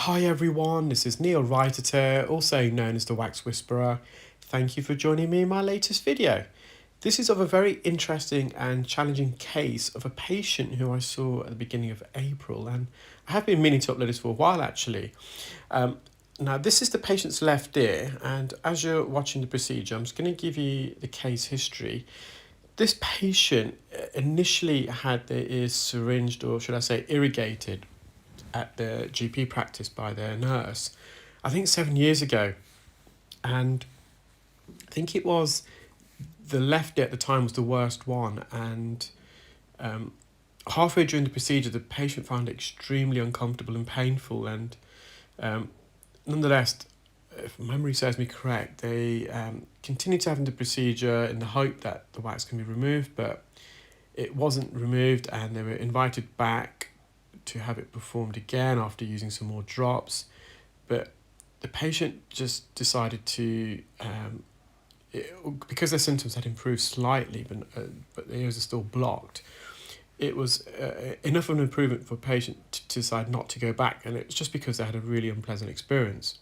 Hi everyone, this is Neil Writer, also known as the Wax Whisperer. Thank you for joining me in my latest video. This is of a very interesting and challenging case of a patient who I saw at the beginning of April, and I have been meaning to upload this for a while actually. Now this is the patient's left ear, and as you're watching the procedure, I'm just going to give you the case history. This patient initially had their ears syringed, or should I say irrigated, at the GP practice by their nurse, I think 7 years ago. And I think it was the left ear at the time was the worst one. And halfway during the procedure, the patient found it extremely uncomfortable and painful. And nonetheless, if memory serves me correct, they continued to have the procedure in the hope that the wax can be removed, but it wasn't removed, and they were invited back to have it performed again after using some more drops. But the patient just decided to, because their symptoms had improved slightly, but the ears are still blocked, it was enough of an improvement for a patient to decide not to go back, and it was just because they had a really unpleasant experience.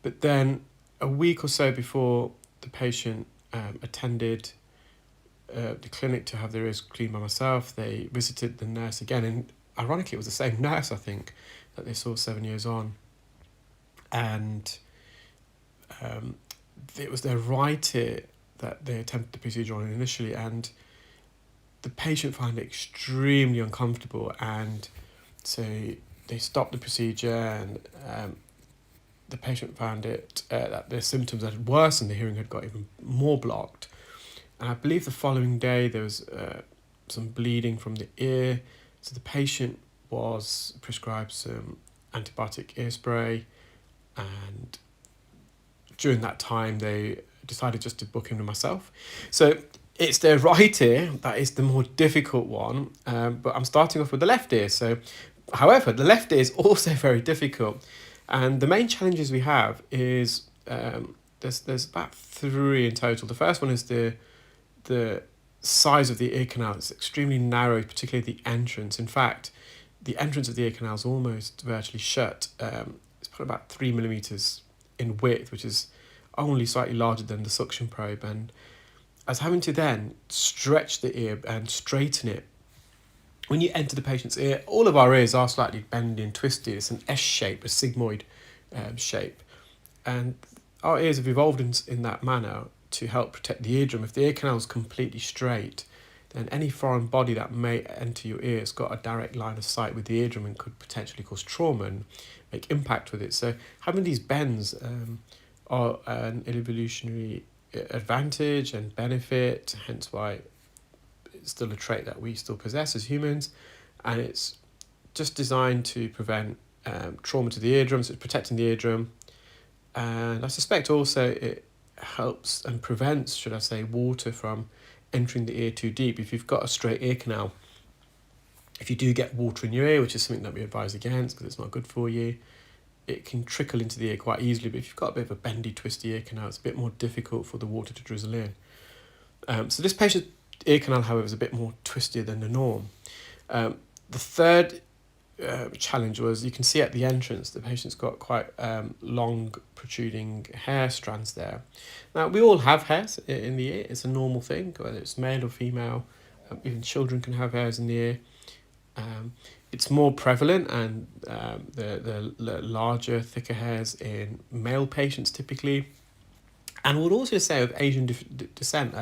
But then a week or so before the patient attended the clinic to have their ears cleaned by myself, they visited the nurse again, and ironically it was the same nurse, I think, that they saw 7 years on. And it was their right ear that they attempted the procedure on initially, and the patient found it extremely uncomfortable, and so they stopped the procedure, and the patient found it that their symptoms had worsened, the hearing had got even more blocked. And I believe the following day there was some bleeding from the ear, so the patient was prescribed some antibiotic ear spray, and during that time they decided just to book him to myself. So it's their right ear that is the more difficult one, but I'm starting off with the left ear. So, however, the left ear is also very difficult, and the main challenges we have is there's about three in total. The first one is the size of the ear canal. It's extremely narrow, particularly the entrance. In fact, the entrance of the ear canal is almost virtually shut. It's probably about 3 millimeters in width, which is only slightly larger than the suction probe. And I was having to then stretch the ear and straighten it. When you enter the patient's ear, all of our ears are slightly bendy and twisted. It's an S shape, a sigmoid shape. And our ears have evolved in that manner to help protect the eardrum. If the ear canal is completely straight, then any foreign body that may enter your ear has got a direct line of sight with the eardrum and could potentially cause trauma and make impact with it. So having these bends are an evolutionary advantage and benefit, hence why it's still a trait that we still possess as humans, and it's just designed to prevent trauma to the eardrum, so it's protecting the eardrum. And I suspect also it helps and prevents, should I say, water from entering the ear too deep. If you've got a straight ear canal, if you do get water in your ear, which is something that we advise against because it's not good for you, it can trickle into the ear quite easily. But if you've got a bit of a bendy, twisty ear canal, it's a bit more difficult for the water to drizzle in. So this patient's ear canal, however, is a bit more twisted than the norm. The third challenge was, you can see at the entrance the patient's got quite long protruding hair strands there. Now we all have hairs in the ear, it's a normal thing, whether it's male or female. Even children can have hairs in the ear. It's more prevalent, and the larger, thicker hairs in male patients typically. And I would also say of Asian descent,